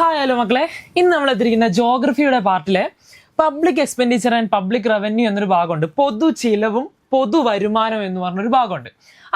Hi hello മക്കളെ, ഇന്ന് നമ്മൾ എത്തിയിരിക്കുന്ന ജോഗ്രഫിയുടെ പാർട്ടിലെ public expenditure and public revenue എന്നൊരു ഭാഗമുണ്ട്. പൊതു ചിലവും പൊതു വരുമാനം എന്ന് പറഞ്ഞൊരു ഭാഗമുണ്ട്.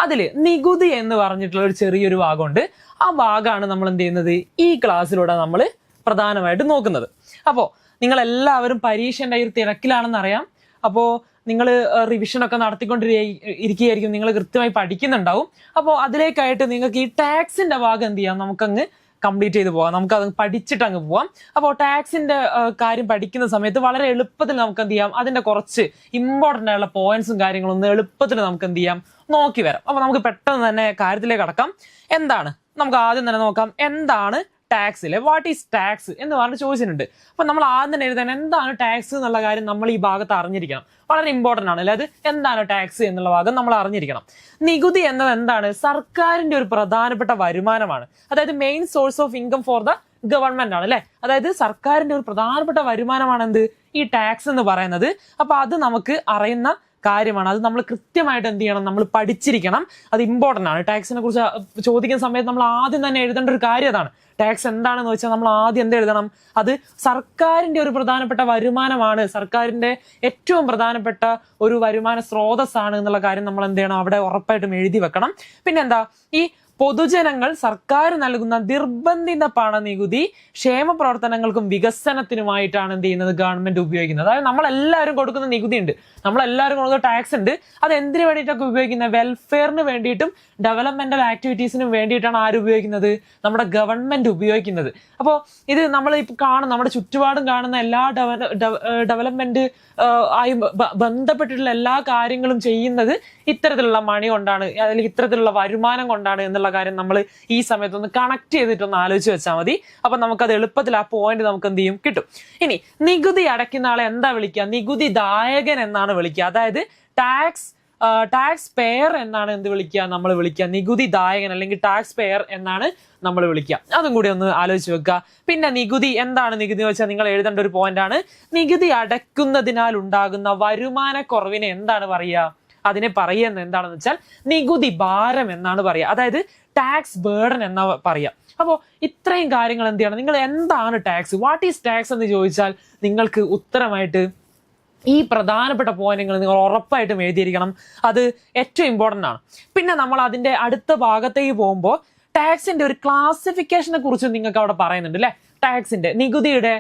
അതിൽ നികുതി എന്ന് പറഞ്ഞിട്ടുള്ള ഒരു ചെറിയൊരു ഭാഗമുണ്ട്. ആ ഭാഗമാണ് നമ്മൾ എന്ത് ചെയ്യുന്നത് ഈ ക്ലാസ്സിലൂടെ നമ്മൾ പ്രധാനമായിട്ട് നോക്കുന്നത്. അപ്പോൾ നിങ്ങളെല്ലാവരും പരീക്ഷൻ്റെ ഒരു തിരക്കിലാണെന്ന് അറിയാം. അപ്പോൾ നിങ്ങൾ റിവിഷനൊക്കെ നടത്തിക്കൊണ്ടിരിക്കുകയായിരിക്കും, നിങ്ങൾ കൃത്യമായി പഠിക്കുന്നുണ്ടാവും. അപ്പോൾ അതിലേക്കായിട്ട് നിങ്ങൾക്ക് ഈ ടാക്സിന്റെ ഭാഗം എന്ത് ചെയ്യാം, നമുക്കങ്ങ് കംപ്ലീറ്റ് ചെയ്ത് പോവാം, നമുക്ക് അത് പഠിച്ചിട്ട് അങ്ങ് പോവാം. അപ്പോൾ ടാക്സിന്റെ കാര്യം പഠിക്കുന്ന സമയത്ത് വളരെ എളുപ്പത്തിൽ നമുക്ക് എന്ത് ചെയ്യാം, അതിന്റെ കുറച്ച് ഇമ്പോർട്ടൻ്റ് ആയുള്ള പോയിന്റ്സും കാര്യങ്ങളും ഒന്ന് എളുപ്പത്തിൽ നമുക്ക് എന്ത് ചെയ്യാം നോക്കി വരാം. അപ്പോൾ നമുക്ക് പെട്ടെന്ന് തന്നെ കാര്യത്തിലേക്ക് കടക്കാം. എന്താണ്, നമുക്ക് ആദ്യം തന്നെ നോക്കാം എന്താണ് ടാക്സിലെ വാട്ട് ഈസ് ടാക്സ് എന്ന് പറഞ്ഞ് ചോദിച്ചിട്ടുണ്ട്. അപ്പൊ നമ്മൾ ആദ്യം തന്നെ എഴുതാൻ എന്താണ് ടാക്സ് എന്നുള്ള കാര്യം നമ്മൾ ഈ ഭാഗത്ത് അറിഞ്ഞിരിക്കണം. വളരെ ഇമ്പോർട്ടൻ്റ് ആണ് അല്ലെ, അത് എന്താണ് ടാക്സ് എന്നുള്ള ഭാഗം നമ്മൾ അറിഞ്ഞിരിക്കണം. നികുതി എന്നത് എന്താണ്, സർക്കാരിന്റെ ഒരു പ്രധാനപ്പെട്ട വരുമാനമാണ്. അതായത് main source of income for the government ആണ് അല്ലെ. അതായത് സർക്കാരിന്റെ ഒരു പ്രധാനപ്പെട്ട വരുമാനമാണ് എന്ത്, ഈ ടാക്സ് എന്ന് പറയുന്നത്. അപ്പൊ അത് നമുക്ക് അറിയുന്ന കാര്യമാണ്. അത് നമ്മൾ കൃത്യമായിട്ട് എന്ത് ചെയ്യണം, നമ്മൾ പഠിച്ചിരിക്കണം. അത് ഇമ്പോർട്ടൻ്റ് ആണ്. ടാക്സിനെ കുറിച്ച് ചോദിക്കുന്ന സമയത്ത് നമ്മൾ ആദ്യം തന്നെ എഴുതേണ്ട ഒരു കാര്യം അതാണ്. ടാക്സ് എന്താണെന്ന് വെച്ചാൽ നമ്മൾ ആദ്യം എന്ത് എഴുതണം, അത് സർക്കാരിന്റെ ഒരു പ്രധാനപ്പെട്ട വരുമാനമാണ്, സർക്കാരിന്റെ ഏറ്റവും പ്രധാനപ്പെട്ട ഒരു വരുമാന സ്രോതസ്സാണ് എന്നുള്ള കാര്യം നമ്മൾ എന്ത് ചെയ്യണം, അവിടെ ഉറപ്പായിട്ടും എഴുതി വെക്കണം. പിന്നെന്താ, ഈ പൊതുജനങ്ങൾ സർക്കാർ നൽകുന്ന നിർബന്ധിത പണനികുതി ക്ഷേമ പ്രവർത്തനങ്ങൾക്കും വികസനത്തിനുമായിട്ടാണ് എന്ത് ചെയ്യുന്നത് ഗവൺമെന്റ് ഉപയോഗിക്കുന്നത്. അതായത് നമ്മളെല്ലാവരും കൊടുക്കുന്ന നികുതി ഉണ്ട്, നമ്മളെല്ലാവരും കൊടുക്കുന്ന ടാക്സ് ഉണ്ട്. അത് എന്തിനു വേണ്ടിയിട്ടൊക്കെ ഉപയോഗിക്കുന്നത്, വെൽഫെയറിന് വേണ്ടിയിട്ടും ഡെവലപ്മെന്റൽ ആക്ടിവിറ്റീസിനും വേണ്ടിയിട്ടാണ് ആര് ഉപയോഗിക്കുന്നത്, നമ്മുടെ ഗവൺമെന്റ് ഉപയോഗിക്കുന്നത്. അപ്പോൾ ഇത് നമ്മൾ ഇപ്പൊ കാണും, നമ്മുടെ ചുറ്റുപാടും കാണുന്ന എല്ലാ ഡെവലപ്മെന്റ് ആയി ബന്ധപ്പെട്ടിട്ടുള്ള എല്ലാ കാര്യങ്ങളും ചെയ്യുന്നത് ഇത്തരത്തിലുള്ള മണി കൊണ്ടാണ്, അല്ലെങ്കിൽ ഇത്തരത്തിലുള്ള വരുമാനം കൊണ്ടാണ് എന്നുള്ള കാര്യം നമ്മൾ ഈ സമയത്ത് ഒന്ന് കണക്ട് ചെയ്തിട്ടൊന്ന് ആലോചിച്ച് വെച്ചാൽ മതി. അപ്പൊ നമുക്കത് എളുപ്പത്തിൽ ആ പോയിന്റ് നമുക്ക് എന്ത് ചെയ്യും കിട്ടും. ഇനി നികുതി അടയ്ക്കുന്ന ആളെ എന്താ വിളിക്കുക, നികുതിദായകൻ എന്നാണ് വിളിക്കുക. അതായത് ടാക്സ് പെയർ എന്നാണ് എന്ത് വിളിക്കുക, നമ്മൾ വിളിക്കുക നികുതിദായകൻ അല്ലെങ്കിൽ ടാക്സ് പെയർ എന്നാണ് നമ്മൾ വിളിക്കുക. അതും കൂടി ഒന്ന് ആലോചിച്ച് വെക്കുക. പിന്നെ നികുതി എന്താണ്, നികുതി എന്ന് വെച്ചാൽ നിങ്ങൾ എഴുതേണ്ട ഒരു പോയിന്റ് ആണ്. നികുതി അടയ്ക്കുന്നതിനാൽ ഉണ്ടാകുന്ന വരുമാനക്കുറവിനെ എന്താണ് പറയുക, അതിനെ പറയുന്നത് എന്താണെന്ന് വെച്ചാൽ നികുതി ഭാരം എന്നാണ് പറയുക. അതായത് ടാക്സ് ബേർഡൻ എന്നാ പറയുക. അപ്പോൾ ഇത്രയും കാര്യങ്ങൾ എന്ത് ചെയ്യണം, നിങ്ങൾ എന്താണ് ടാക്സ്, വാട്ട് ഈസ് ടാക്സ് എന്ന് ചോദിച്ചാൽ നിങ്ങൾക്ക് ഉത്തരമായിട്ട് ഈ പ്രധാനപ്പെട്ട പോയിന്റുകൾ നിങ്ങൾ ഉറപ്പായിട്ടും എഴുതിയിരിക്കണം. അത് ഏറ്റവും ഇമ്പോർട്ടൻ്റ് ആണ്. പിന്നെ നമ്മൾ അതിന്റെ അടുത്ത ഭാഗത്തേക്ക് പോകുമ്പോൾ ടാക്സിന്റെ ഒരു ക്ലാസിഫിക്കേഷനെ കുറിച്ച് നിങ്ങൾക്ക് അവിടെ പറയുന്നുണ്ട് അല്ലെ. ടാക്സിന്റെ നികുതിയുടെ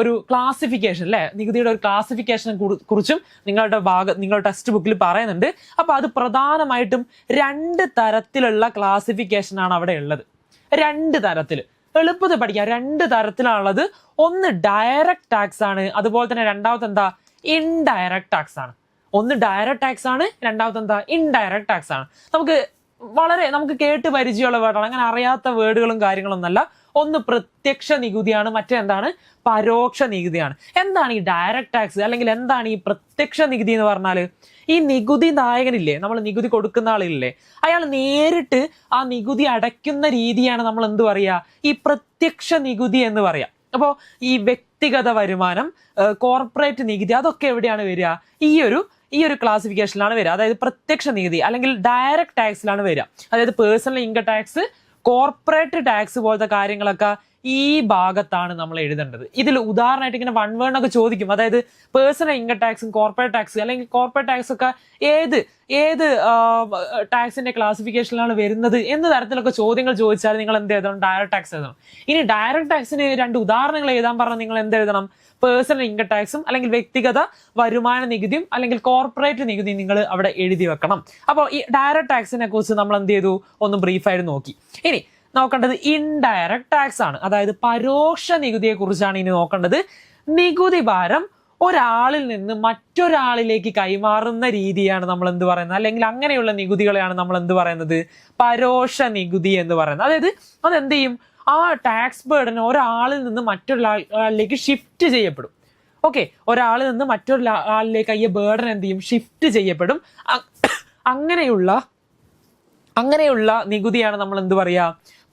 ഒരു ക്ലാസിഫിക്കേഷൻ അല്ലെ, നികുതിയുടെ ഒരു ക്ലാസിഫിക്കേഷനെ കുറിച്ചും നിങ്ങളുടെ ടെക്സ്റ്റ് ബുക്കിൽ പറയുന്നുണ്ട്. അപ്പൊ അത് പ്രധാനമായിട്ടും 2 തരത്തിലുള്ള ക്ലാസിഫിക്കേഷൻ ആണ് അവിടെ ഉള്ളത്. 2 തരത്തിൽ എളുപ്പത്തിൽ പഠിക്കാം. 2 തരത്തിലാണുള്ളത്. ഒന്ന് ഡയറക്റ്റ് ടാക്സ് ആണ്, അതുപോലെ തന്നെ രണ്ടാമത്തെ എന്താ ഇൻഡയറക്റ്റ് ടാക്സ് ആണ്. ഒന്ന് ഡയറക്റ്റ് ടാക്സ് ആണ്, രണ്ടാമത്തെ എന്താ ഇൻഡയറക്റ്റ് ടാക്സ് ആണ്. നമുക്ക് കേട്ട് പരിചയമുള്ള വേർഡാണ്, അങ്ങനെ അറിയാത്ത വേർഡുകളും കാര്യങ്ങളൊന്നല്ല. ഒന്ന് പ്രത്യക്ഷ നികുതിയാണ്, മറ്റേ എന്താണ് പരോക്ഷ നികുതിയാണ്. എന്താണ് ഈ ഡയറക്റ്റ് ടാക്സ് അല്ലെങ്കിൽ എന്താണ് ഈ പ്രത്യക്ഷ നികുതി എന്ന് പറഞ്ഞാൽ, ഈ നികുതി നായകനില്ലേ, നമ്മൾ നികുതി കൊടുക്കുന്ന ആളില്ലേ, അയാൾ നേരിട്ട് ആ നികുതി അടയ്ക്കുന്ന രീതിയാണ് നമ്മൾ എന്ത് പറയാ, ഈ പ്രത്യക്ഷ നികുതി എന്ന് പറയാം. അപ്പോൾ ഈ വ്യക്തിഗത വരുമാനം, കോർപ്പറേറ്റ് നികുതി, അതൊക്കെ എവിടെയാണ് വരിക, ഈ ഒരു ക്ലാസിഫിക്കേഷനിലാണ് വരിക. അതായത് പ്രത്യക്ഷ നികുതി അല്ലെങ്കിൽ ഡയറക്റ്റ് ടാക്സിലാണ് വരിക. അതായത് personal income tax, corporate tax പോലത്തെ കാര്യങ്ങളൊക്കെ ഈ ഭാഗത്താണ് നമ്മൾ എഴുതേണ്ടത്. ഇതിൽ ഉദാഹരണമായിട്ട് ഇങ്ങനെ 1 വേർഡൊക്കെ ചോദിക്കും. അതായത് പേഴ്സണൽ ഇൻകം ടാക്സും കോർപ്പറേറ്റ് ടാക്സ് അല്ലെങ്കിൽ കോർപ്പറേറ്റ് ടാക്സ് ഒക്കെ ഏത് ടാക്സിന്റെ ക്ലാസിഫിക്കേഷനിലാണ് വരുന്നത് എന്ന തരത്തിലൊക്കെ ചോദ്യങ്ങൾ ചോദിച്ചാൽ നിങ്ങൾ എന്ത് എഴുതണം, ഡയറക്റ്റ് ടാക്സ് എഴുതണം. ഇനി ഡയറക്റ്റ് ടാക്സിന് 2 ഉദാഹരണങ്ങൾ എഴുതാൻ പറഞ്ഞാൽ നിങ്ങൾ എന്ത് എഴുതണം, പേഴ്സണൽ ഇൻകം ടാക്സും അല്ലെങ്കിൽ വ്യക്തിഗത വരുമാന നികുതിയും അല്ലെങ്കിൽ കോർപ്പറേറ്റ് നികുതിയും നിങ്ങൾ അവിടെ എഴുതി വെക്കണം. അപ്പോൾ ഈ ഡയറക്റ്റ് ടാക്സിനെ കുറിച്ച് നമ്മൾ എന്ത് ചെയ്തു, ഒന്ന് ബ്രീഫായിട്ട് നോക്കി. ഇനി നോക്കേണ്ടത് ഇൻഡയറക്റ്റ് ടാക്സ് ആണ്. അതായത് പരോക്ഷ നികുതിയെ കുറിച്ചാണ് ഇനി നോക്കേണ്ടത്. നികുതി ഭാരം ഒരാളിൽ നിന്ന് മറ്റൊരാളിലേക്ക് കൈമാറുന്ന രീതിയാണ് നമ്മൾ എന്ത് പറയുന്നത്, അല്ലെങ്കിൽ അങ്ങനെയുള്ള നികുതികളെയാണ് നമ്മൾ എന്ത് പറയുന്നത്, പരോക്ഷ നികുതി എന്ന് പറയുന്നത്. അതായത് അതെന്ത് ചെയ്യും, ആ ടാക്സ് ബേർഡൻ ഒരാളിൽ നിന്ന് മറ്റൊരാളിലേക്ക് ഷിഫ്റ്റ് ചെയ്യപ്പെടും. ഓക്കെ, ഒരാളിൽ നിന്ന് മറ്റൊരാളിലേക്ക് ഈ ബേർഡൻ എന്ത് ചെയ്യും, ഷിഫ്റ്റ് ചെയ്യപ്പെടും. അങ്ങനെയുള്ള നികുതിയാണ് നമ്മൾ എന്ത് പറയാ,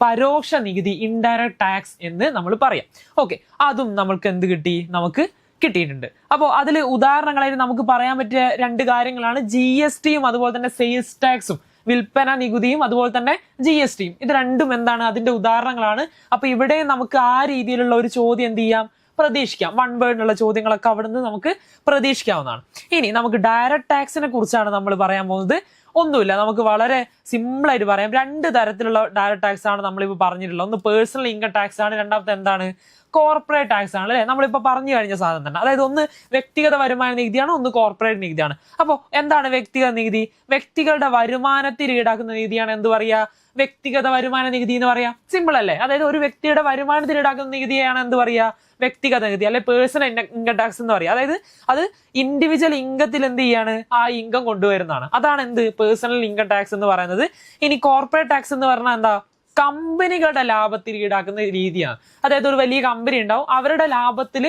പരോക്ഷ നികുതി, ഇൻഡയറക്റ്റ് ടാക്സ് എന്ന് നമ്മൾ പറയാം. ഓക്കെ, അതും നമ്മൾക്ക് എന്ത് കിട്ടി, നമുക്ക് കിട്ടിയിട്ടുണ്ട്. അപ്പോൾ അതിൽ ഉദാഹരണങ്ങളായിട്ട് നമുക്ക് പറയാൻ പറ്റിയ 2 കാര്യങ്ങളാണ് GSTയും അതുപോലെ തന്നെ സെയിൽസ് ടാക്സും. വിൽപ്പന നികുതിയും അതുപോലെ തന്നെ GST-യും. ഇത് രണ്ടും എന്താണ്, അതിന്റെ ഉദാഹരണങ്ങളാണ്. അപ്പൊ ഇവിടെ നമുക്ക് ആ രീതിയിലുള്ള ഒരു ചോദ്യം എന്ത് ചെയ്യാം, പ്രതീക്ഷിക്കാം. 1 വേർഡിനുള്ള ചോദ്യങ്ങളൊക്കെ അവിടുന്ന് നമുക്ക് പ്രതീക്ഷിക്കാവുന്നതാണ്. ഇനി നമുക്ക് ഡയറക്റ്റ് ടാക്സിനെ കുറിച്ചാണ് നമ്മൾ പറയാൻ പോകുന്നത്. ഒന്നുമില്ല, നമുക്ക് വളരെ സിമ്പിൾ ആയിട്ട് പറയാം. 2 തരത്തിലുള്ള ഡയറക്റ്റ് ടാക്സ് ആണ് നമ്മളിപ്പോൾ പറഞ്ഞിട്ടുള്ളത്. ഒന്ന് പേഴ്സണൽ ഇൻകം ടാക്സ് ആണ്, രണ്ടാമത്തെ എന്താണ്, കോർപ്പറേറ്റ് ടാക്സ് ആണ് അല്ലെ, നമ്മളിപ്പോൾ പറഞ്ഞു കഴിഞ്ഞ സാധനം തന്നെ. അതായത് ഒന്ന് വ്യക്തിഗത വരുമാന നികുതിയാണ്, ഒന്ന് കോർപ്പറേറ്റ് നികുതിയാണ്. അപ്പോൾ എന്താണ് വ്യക്തിഗത നികുതി? വ്യക്തികളുടെ വരുമാനത്തിൽ ഈടാക്കുന്ന നികുതിയാണ് എന്ത് പറയാ, വ്യക്തിഗത വരുമാന നികുതി എന്ന് പറയാം. സിമ്പിൾ അല്ലേ? അതായത് ഒരു വ്യക്തിയുടെ വരുമാനത്തിൽ ഈടാക്കുന്ന നികുതിയാണ് എന്ത് പറയാ, വ്യക്തിഗത നികുതി അല്ലെ പേഴ്സണൽ ഇൻകം ടാക്സ് എന്ന് പറയാം. അതായത് അത് ഇൻഡിവിജ്വൽ ഇൻകത്തിൽ എന്ത് ചെയ്യാണ്, ആ ഇൻകം കൊണ്ടുവരുന്നതാണ്. അതാണ് എന്ത്, പേഴ്സണൽ ഇൻകം ടാക്സ് എന്ന് പറയുന്നത്. ഇനി കോർപ്പറേറ്റ് ടാക്സ് എന്ന് പറഞ്ഞാൽ എന്താ, കമ്പനികളുടെ ലാഭത്തിൽ ഈടാക്കുന്ന രീതിയാണ്. അതായത് ഒരു വലിയ കമ്പനി ഉണ്ടാവും, അവരുടെ ലാഭത്തിൽ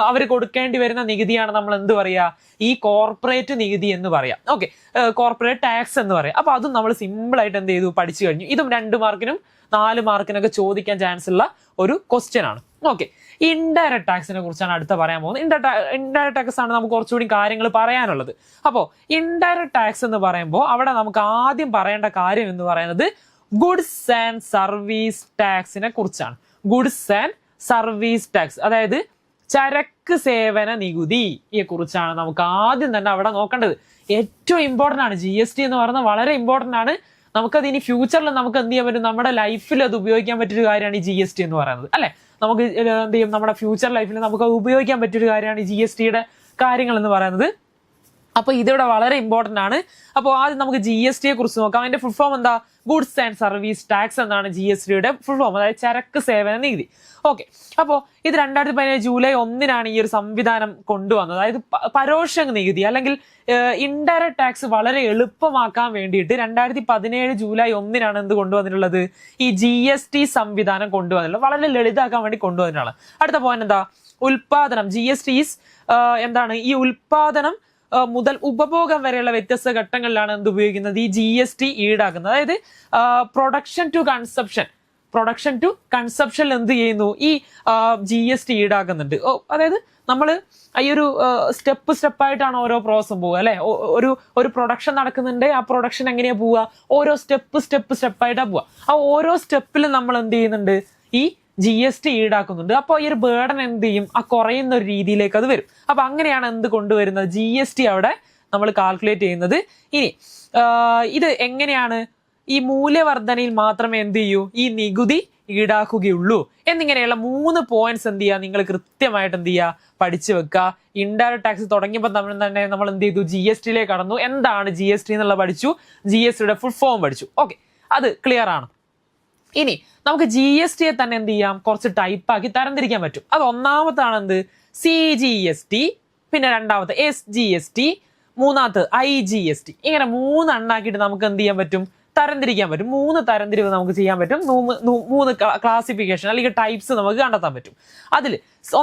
അവർ കൊടുക്കേണ്ടി വരുന്ന നികുതിയാണ് നമ്മൾ എന്ത് പറയാ, ഈ കോർപ്പറേറ്റ് നികുതി എന്ന് പറയാം. ഓക്കെ, കോർപ്പറേറ്റ് ടാക്സ് എന്ന് പറയാം. അപ്പൊ അതും നമ്മൾ സിമ്പിൾ ആയിട്ട് എന്ത് ചെയ്തു, പഠിച്ചു കഴിഞ്ഞു. ഇതും 2 മാർക്കിനും 4 മാർക്കിനൊക്കെ ചോദിക്കാൻ ചാൻസ് ഉള്ള ഒരു ക്വസ്റ്റ്യൻ ആണ്. ഓക്കെ, ഇൻഡയറക്റ്റ് ടാക്സിനെ കുറിച്ചാണ് അടുത്ത പറയാൻ പോകുന്നത്. ഇൻഡയറക്റ്റ് ടാക്സ് ആണ് നമുക്ക് കുറച്ചുകൂടി കാര്യങ്ങൾ പറയാനുള്ളത്. അപ്പോൾ ഇൻഡയറക്റ്റ് ടാക്സ് എന്ന് പറയുമ്പോൾ അവിടെ നമുക്ക് ആദ്യം പറയേണ്ട കാര്യം എന്ന് പറയുന്നത് ഗുഡ്സ് ആൻഡ് സർവീസ് ടാക്സിനെ കുറിച്ചാണ്. ഗുഡ്സ് ആൻഡ് സർവീസ് ടാക്സ്, അതായത് ചരക്ക് സേവന നികുതിയെ കുറിച്ചാണ് നമുക്ക് ആദ്യം തന്നെ അവിടെ നോക്കേണ്ടത്. ഏറ്റവും ഇമ്പോർട്ടന്റ് ആണ്. GST എന്ന് പറയുന്നത് വളരെ ഇമ്പോർട്ടന്റ് ആണ്. നമുക്കത് ഇനി ഫ്യൂച്ചറിൽ നമുക്ക് എന്ത് ചെയ്യാൻ പറ്റും, നമ്മുടെ ലൈഫിൽ അത് ഉപയോഗിക്കാൻ പറ്റിയൊരു കാര്യമാണ് ഈ GST എന്ന് പറയുന്നത് അല്ലെ. നമുക്ക് എന്ത് ചെയ്യും, നമ്മുടെ ഫ്യൂച്ചർ ലൈഫിൽ നമുക്ക് അത് ഉപയോഗിക്കാൻ പറ്റിയൊരു കാര്യമാണ് ഈ GST-യുടെ കാര്യങ്ങൾ എന്ന് പറയുന്നത്. അപ്പൊ ഇതിവിടെ വളരെ ഇമ്പോർട്ടന്റ് ആണ്. അപ്പോൾ ആദ്യം നമുക്ക് GST-യെ കുറിച്ച് നോക്കാം. അതിന്റെ ഫുൾ ഫോം എന്താ, ഗുഡ്സ് ആൻഡ് സർവീസ് ടാക്സ് എന്നാണ് GST-യുടെ ഫുൾ ഫോം, അതായത് ചരക്ക് സേവന നികുതി. ഓക്കെ, അപ്പോൾ ഇത് 2017 ജൂലൈ 1-നാണ് ഈ ഒരു സംവിധാനം കൊണ്ടുവന്നത്. അതായത് പരോക്ഷ നികുതി അല്ലെങ്കിൽ ഇൻഡയറക്റ്റ് ടാക്സ് വളരെ എളുപ്പമാക്കാൻ വേണ്ടിയിട്ട് 2017 ജൂലൈ 1-നാണ് എന്ത് കൊണ്ടുവന്നിട്ടുള്ളത്, ഈ GST സംവിധാനം കൊണ്ടുവന്നിട്ടുള്ളത്. വളരെ ലളിതമാക്കാൻ വേണ്ടി കൊണ്ടുവന്നിട്ടുള്ളത്. അടുത്ത പോയിന്റ് എന്താ, ഉൽപാദനം. GST എന്താണ്, ഈ ഉൽപാദനം മുതൽ ഉപഭോഗം വരെയുള്ള വ്യത്യസ്ത ഘട്ടങ്ങളിലാണ് എന്ത് ഉപയോഗിക്കുന്നത്, ഈ GST ഈടാക്കുന്നത്. അതായത് പ്രൊഡക്ഷൻ ടു കൺസപ്ഷൻ എന്ത് ചെയ്യുന്നു, ഈ GST ഈടാക്കുന്നുണ്ട്. അതായിട്ടാണ് നമ്മൾ ഈ ഒരു സ്റ്റെപ്പായിട്ടാണ് ഓരോ പ്രോസസ്സും പോവുക അല്ലെ. ഒരു പ്രൊഡക്ഷൻ നടക്കുന്നുണ്ട്, ആ പ്രൊഡക്ഷൻ എങ്ങനെയാ പോവുക, ഓരോ സ്റ്റെപ്പായിട്ടാണ് പോവുക. ആ ഓരോ സ്റ്റെപ്പിലും നമ്മൾ എന്ത് ചെയ്യുന്നുണ്ട്, ഈ GST ഈടാക്കുന്നുണ്ട്. അപ്പോൾ ഈ ഒരു ബേർഡൻ എന്ത് ചെയ്യും, ആ കുറയുന്ന ഒരു രീതിയിലേക്ക് അത് വരും. അപ്പൊ അങ്ങനെയാണ് എന്ത് കൊണ്ടുവരുന്നത്, GST അവിടെ നമ്മൾ കാൽക്കുലേറ്റ് ചെയ്യുന്നത്. ഇനി ഇത് എങ്ങനെയാണ്, ഈ മൂല്യവർദ്ധനയിൽ മാത്രമേ എന്ത് ചെയ്യൂ, ഈ നികുതി ഈടാക്കുകയുള്ളൂ എന്നിങ്ങനെയുള്ള 3 പോയിന്റ്സ് എന്ത് ചെയ്യുക, നിങ്ങൾ കൃത്യമായിട്ട് എന്ത് ചെയ്യുക, പഠിച്ചു വെക്കുക. ഇൻഡയറക്റ്റ് ടാക്സ് തുടങ്ങിയപ്പോൾ തന്നെ നമ്മൾ എന്ത് ചെയ്തു, GST-ലേക്ക് കടന്നു. എന്താണ് GST എന്നുള്ള പഠിച്ചു, GST-യുടെ ഫുൾ ഫോം പഠിച്ചു. ഓക്കെ, അത് ക്ലിയർ ആണ്. ഇനി നമുക്ക് GST-യെ തന്നെ എന്ത് ചെയ്യാം, കുറച്ച് ടൈപ്പാക്കി തരംതിരിക്കാൻ പറ്റും. അത് ഒന്നാമത്താണ് എന്ത്, CGST, പിന്നെ രണ്ടാമത്തെ SGST, മൂന്നാമത്തെ IGST. ഇങ്ങനെ 3 എണ്ണാക്കിയിട്ട് നമുക്ക് എന്ത് ചെയ്യാൻ പറ്റും, തരംതിരിക്കാൻ പറ്റും. 3 തരംതിരിവ് നമുക്ക് ചെയ്യാൻ പറ്റും. 3 ക്ലാസിഫിക്കേഷൻ അല്ലെങ്കിൽ ടൈപ്സ് നമുക്ക് കണ്ടെത്താൻ പറ്റും. അതിൽ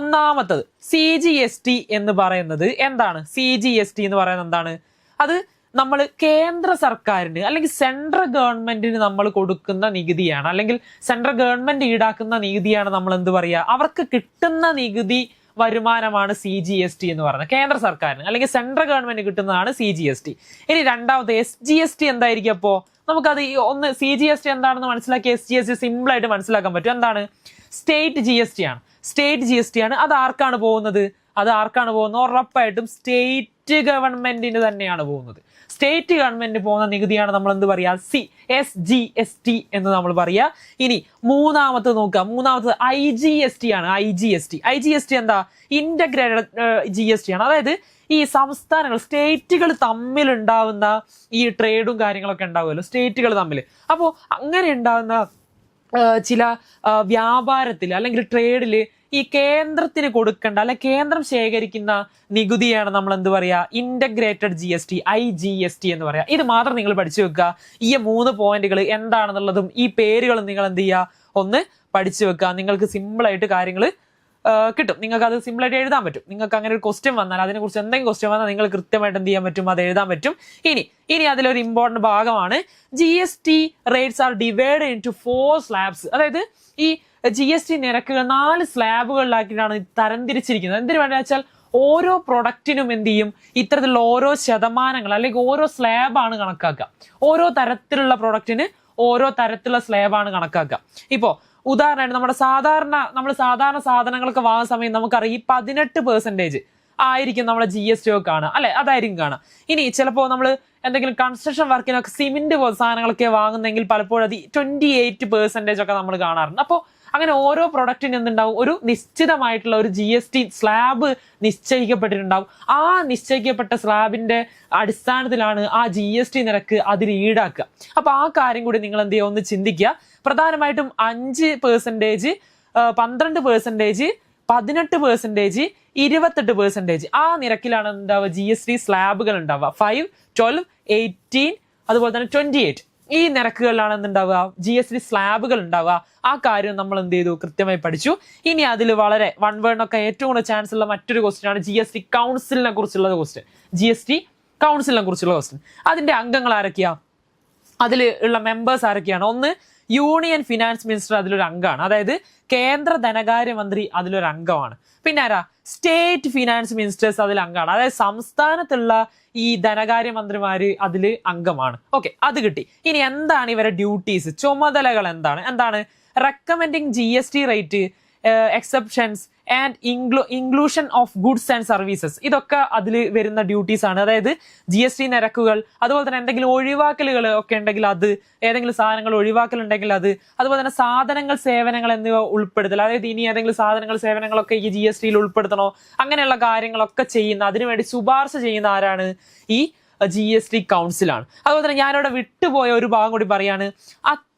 ഒന്നാമത്തത് CGST എന്ന് പറയുന്നത് എന്താണ്, CGST എന്ന് പറയുന്നത് എന്താണ്, അത് നമ്മൾ കേന്ദ്ര സർക്കാരിന് അല്ലെങ്കിൽ സെൻട്രൽ ഗവൺമെന്റിന് നമ്മൾ കൊടുക്കുന്ന നികുതിയാണ്, അല്ലെങ്കിൽ സെൻട്രൽ ഗവൺമെന്റ് ഈടാക്കുന്ന നികുതിയാണ്. നമ്മൾ എന്ത് പറയുക, അവർക്ക് കിട്ടുന്ന നികുതി വരുമാനമാണ് CGST എന്ന് പറയുന്നത്. കേന്ദ്ര സർക്കാരിന് അല്ലെങ്കിൽ സെൻട്രൽ ഗവൺമെന്റ് കിട്ടുന്നതാണ് CGST. ഇനി രണ്ടാമത്തെ SGST എന്തായിരിക്കും? അപ്പോ നമുക്കത് ഒന്ന് CGST എന്താണെന്ന് മനസ്സിലാക്കി SGST സിമ്പിൾ ആയിട്ട് മനസ്സിലാക്കാൻ പറ്റും. എന്താണ്, സ്റ്റേറ്റ് GST ആണ്. അത് ആർക്കാണ് പോകുന്നത്, ഉറപ്പായിട്ടും സ്റ്റേറ്റ് ഗവൺമെന്റിന് തന്നെയാണ് പോകുന്നത്. സ്റ്റേറ്റ് ഗവൺമെന്റിന് പോകുന്ന നികുതിയാണ് നമ്മൾ എന്ത് പറയാ, SGST എന്ന് നമ്മൾ പറയാ. ഇനി മൂന്നാമത്തെ നോക്കുക, മൂന്നാമത്തത് IGST ആണ്. IGST എന്താ, ഇന്റഗ്രേറ്റഡ് GST ആണ്. അതായത് ഈ സംസ്ഥാനങ്ങൾ, സ്റ്റേറ്റുകൾ തമ്മിൽ ഉണ്ടാവുന്ന ഈ ട്രേഡും കാര്യങ്ങളൊക്കെ ഉണ്ടാവുമല്ലോ സ്റ്റേറ്റുകൾ തമ്മിൽ. അപ്പോൾ അങ്ങനെ ഉണ്ടാകുന്ന ചില വ്യാപാരത്തിൽ അല്ലെങ്കിൽ ട്രേഡില് ഈ കേന്ദ്രത്തിന് കൊടുക്കേണ്ട അല്ലെ കേന്ദ്രം ശേഖരിക്കുന്ന നികുതിയാണ് നമ്മൾ എന്ത് പറയാ, ഇന്റഗ്രേറ്റഡ് GST, IGST എന്ന് പറയാ. ഇത് മാത്രം നിങ്ങൾ പഠിച്ചു വെക്കുക. ഈ 3 പോയിന്റുകൾ എന്താണെന്നുള്ളതും ഈ പേരുകളും നിങ്ങൾ എന്ത് ചെയ്യുക, ഒന്ന് പഠിച്ചു വെക്കുക. നിങ്ങൾക്ക് സിമ്പിൾ ആയിട്ട് കാര്യങ്ങൾ കിട്ടും. നിങ്ങൾക്ക് അത് സിമ്പിൾ ആയിട്ട് എഴുതാൻ പറ്റും. നിങ്ങൾക്ക് അങ്ങനെ ഒരു ക്വസ്റ്റ്യൻ വന്നാൽ, അതിനെക്കുറിച്ച് എന്തെങ്കിലും ക്വസ്റ്റ്യൻ വന്നാൽ നിങ്ങൾ കൃത്യമായിട്ട് എന്ത് ചെയ്യാൻ പറ്റും, അത് എഴുതാൻ പറ്റും. ഇനി അതിലൊരു ഇമ്പോർട്ടന്റ് ഭാഗമാണ് GST rates R divided into 4 slabs. അതായത് ഈ GST നിരക്കുകൾ 4 സ്ലാബുകളിലാക്കിയിട്ടാണ് തരംതിരിച്ചിരിക്കുന്നത്. എന്തിനു വേണ്ടി വെച്ചാൽ ഓരോ പ്രൊഡക്റ്റിനും എന്ത് ചെയ്യും, ഇത്തരത്തിലുള്ള ഓരോ ശതമാനങ്ങൾ അല്ലെങ്കിൽ ഓരോ സ്ലാബാണ് കണക്കാക്കുക. ഓരോ തരത്തിലുള്ള പ്രൊഡക്റ്റിന് ഓരോ തരത്തിലുള്ള സ്ലാബാണ് കണക്കാക്കുക. ഇപ്പോ ഉദാഹരണമായിട്ട് നമ്മൾ സാധാരണ സാധനങ്ങളൊക്കെ വാങ്ങുന്ന സമയം നമുക്കറിയാം ഈ 18% ആയിരിക്കും നമ്മളെ GST ഒക്കെ കാണുക, അല്ലെ? അതായിരിക്കും കാണുക. ഇനി ചിലപ്പോൾ നമ്മൾ എന്തെങ്കിലും കൺസ്ട്രക്ഷൻ വർക്കിനൊക്കെ സിമെന്റ് പോലെ സാധനങ്ങളൊക്കെ വാങ്ങുന്നെങ്കിൽ പലപ്പോഴും അത് 28% ഒക്കെ നമ്മൾ കാണാറുണ്ട്. അപ്പോൾ അങ്ങനെ ഓരോ പ്രൊഡക്റ്റിന് എന്തുണ്ടാവും, ഒരു നിശ്ചിതമായിട്ടുള്ള ഒരു GST സ്ലാബ് നിശ്ചയിക്കപ്പെട്ടിട്ടുണ്ടാവും. ആ നിശ്ചയിക്കപ്പെട്ട സ്ലാബിന്റെ അടിസ്ഥാനത്തിലാണ് ആ GST നിരക്ക് അതിൽ ഈടാക്കുക. അപ്പൊ ആ കാര്യം കൂടി നിങ്ങൾ എന്ത് ചെയ്യുക, ഒന്ന് ചിന്തിക്കുക. പ്രധാനമായിട്ടും 5%, 12%, 18%, 28% ആ നിരക്കിലാണ് ഉണ്ടാവുക GST സ്ലാബുകൾ ഉണ്ടാവുക. 5, 12, 18, അതുപോലെ തന്നെ 28 ഈ നിരക്കുകളിലാണ് എന്തുണ്ടാവുക, GST സ്ലാബുകൾ ഉണ്ടാവുക. ആ കാര്യം നമ്മൾ എന്ത് ചെയ്തു, കൃത്യമായി പഠിച്ചു. ഇനി അതിൽ വളരെ വൺ വേർഡിനൊക്കെ ഏറ്റവും കൂടുതൽ ചാൻസ് ഉള്ള മറ്റൊരു ക്വസ്റ്റ്യൻ ആണ് GST കൗൺസിലിനെ കുറിച്ചുള്ള ക്വസ്റ്റ്യൻ. GST കൗൺസിലിനെ കുറിച്ചുള്ള ക്വസ്റ്റ്യൻ. അതിന്റെ അംഗങ്ങൾ ആരൊക്കെയാ, അതിൽ ഉള്ള മെമ്പേഴ്സ് ആരൊക്കെയാണ്? ഒന്ന്, യൂണിയൻ ഫിനാൻസ് മിനിസ്റ്റർ അതിലൊരു അംഗമാണ്, അതായത് കേന്ദ്ര ധനകാര്യമന്ത്രി അതിലൊരു അംഗമാണ്. പിന്നെ ആരാ, സ്റ്റേറ്റ് ഫിനാൻസ് മിനിസ്റ്റേഴ്സ് അതിൽ അംഗമാണ്, അതായത് സംസ്ഥാനത്തുള്ള ഈ ധനകാര്യമന്ത്രിമാര് അതിൽ അംഗമാണ്. ഓക്കെ, അത് കിട്ടി. ഇനി എന്താണ് ഇവരുടെ ഡ്യൂട്ടീസ്, ചുമതലകൾ എന്താണ്? Recommending GST rate, exceptions and inclusion of goods and services, ഇതൊക്കെ അതിൽ വരുന്ന ഡ്യൂട്ടീസ് ആണ്. അതായത് GST നിരക്കുകൾ, അതുപോലെ തന്നെ എന്തെങ്കിലും ഒഴിവാക്കലുകൾ ഒക്കെ ഉണ്ടെങ്കിൽ അത്, ഏതെങ്കിലും സാധനങ്ങൾ ഒഴിവാക്കലുണ്ടെങ്കിൽ അത്, അതുപോലെ തന്നെ സാധനങ്ങൾ സേവനങ്ങൾ എന്നിവ ഉൾപ്പെടുത്തൽ, അതായത് ഇനി ഏതെങ്കിലും സാധനങ്ങൾ സേവനങ്ങളൊക്കെ ഈ GSTയിൽ ഉൾപ്പെടുത്തണോ, അങ്ങനെയുള്ള കാര്യങ്ങളൊക്കെ ചെയ്യുന്ന, അതിനുവേണ്ടി ശുപാർശ ചെയ്യുന്ന ആരാണ്, ഈ GST കൗൺസിലാണ്. അതുപോലെ തന്നെ ഞാനിവിടെ വിട്ടുപോയ ഒരു ഭാഗം കൂടി പറയാണ്.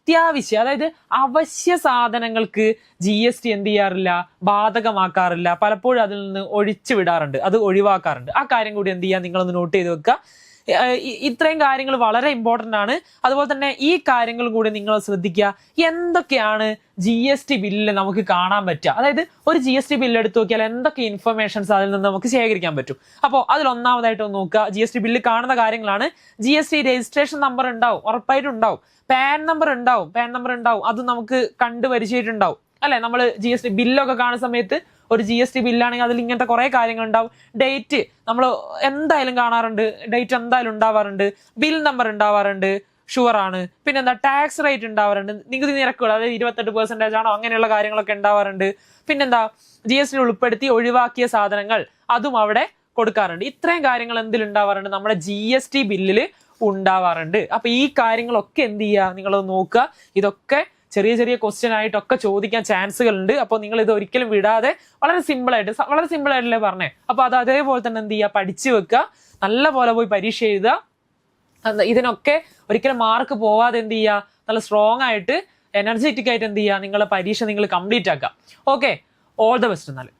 അത്യാവശ്യം, അതായത് അവശ്യ സാധനങ്ങൾക്ക് GST എന്ത് ചെയ്യാറില്ല, ബാധകമാക്കാറില്ല. പലപ്പോഴും അതിൽ നിന്ന് ഒഴിച്ചു വിടാറുണ്ട്, അത് ഒഴിവാക്കാറുണ്ട്. ആ കാര്യം കൂടി എന്ത് ചെയ്യുക, നിങ്ങളൊന്ന് നോട്ട് ചെയ്ത് വെക്കുക. ഇത്രയും കാര്യങ്ങൾ വളരെ ഇമ്പോർട്ടന്റ് ആണ്. അതുപോലെ തന്നെ ഈ കാര്യങ്ങൾ കൂടി നിങ്ങൾ ശ്രദ്ധിക്കുക. എന്തൊക്കെയാണ് GST ബില്ലിൽ നമുക്ക് കാണാൻ പറ്റുക, അതായത് ഒരു GST ബില്ല് എടുത്തു നോക്കിയാൽ എന്തൊക്കെ ഇൻഫർമേഷൻസ് അതിൽ നിന്ന് നമുക്ക് ശേഖരിക്കാൻ പറ്റും. അപ്പോൾ അതിൽ ഒന്നാമതായിട്ട് നോക്കുക, GST ബില്ല് കാണുന്ന കാര്യങ്ങളാണ്. GST രജിസ്ട്രേഷൻ നമ്പർ ഉണ്ടാവും, ഉറപ്പായിട്ടും ഉണ്ടാവും. പാൻ നമ്പർ ഉണ്ടാവും, അത് നമുക്ക് കണ്ടു പരിചയമായിട്ടുണ്ടാവും, അല്ലെ? നമ്മൾ GST ബില്ലൊക്കെ കാണുന്ന സമയത്ത് ഒരു GST ബില്ലാണെങ്കിൽ അതിൽ ഇങ്ങനത്തെ കുറെ കാര്യങ്ങൾ ഉണ്ടാവും. ഡേറ്റ് നമ്മൾ എന്തായാലും കാണാറുണ്ട്, ഡേറ്റ് എന്തായാലും ഉണ്ടാവാറുണ്ട്. ബിൽ നമ്പർ ഉണ്ടാവാറുണ്ട്, ഷുവർ ആണ്. പിന്നെന്താ, ടാക്സ് റേറ്റ് ഉണ്ടാവാറുണ്ട്, നികുതി നിരക്കുകൾ, അതായത് 28% ആണോ, അങ്ങനെയുള്ള കാര്യങ്ങളൊക്കെ ഉണ്ടാവാറുണ്ട്. പിന്നെന്താ, GST ഉൾപ്പെടുത്തി ഒഴിവാക്കിയ സാധനങ്ങൾ അതും അവിടെ കൊടുക്കാറുണ്ട്. ഇത്രയും കാര്യങ്ങൾ എന്തിലുണ്ടാവാറുണ്ട്, നമ്മുടെ GST ബില്ലിൽ ഉണ്ടാവാറുണ്ട്. അപ്പൊ ഈ കാര്യങ്ങളൊക്കെ എന്ത് ചെയ്യുക, നിങ്ങൾ നോക്കുക. ഇതൊക്കെ ചെറിയ ചെറിയ ക്വസ്റ്റ്യൻ ആയിട്ടൊക്കെ ചോദിക്കാൻ ചാൻസുകൾ ഉണ്ട്. അപ്പോൾ നിങ്ങൾ ഇത് ഒരിക്കലും വിടാതെ വളരെ സിമ്പിൾ ആയിട്ടല്ലേ പറഞ്ഞേ, അപ്പൊ അത് അതേപോലെ തന്നെ എന്ത് ചെയ്യുക, പഠിച്ചു വെക്കുക. നല്ല പോലെ പോയി പരീക്ഷ എഴുതുക. ഇതിനൊക്കെ ഒരിക്കലും മാർക്ക് പോവാതെ എന്ത് ചെയ്യുക, നല്ല സ്ട്രോങ് ആയിട്ട് എനർജറ്റിക് ആയിട്ട് എന്ത് ചെയ്യുക, നിങ്ങളെ പരീക്ഷ നിങ്ങൾ കംപ്ലീറ്റ് ആക്കുക. Okay, all the best. എന്നാൽ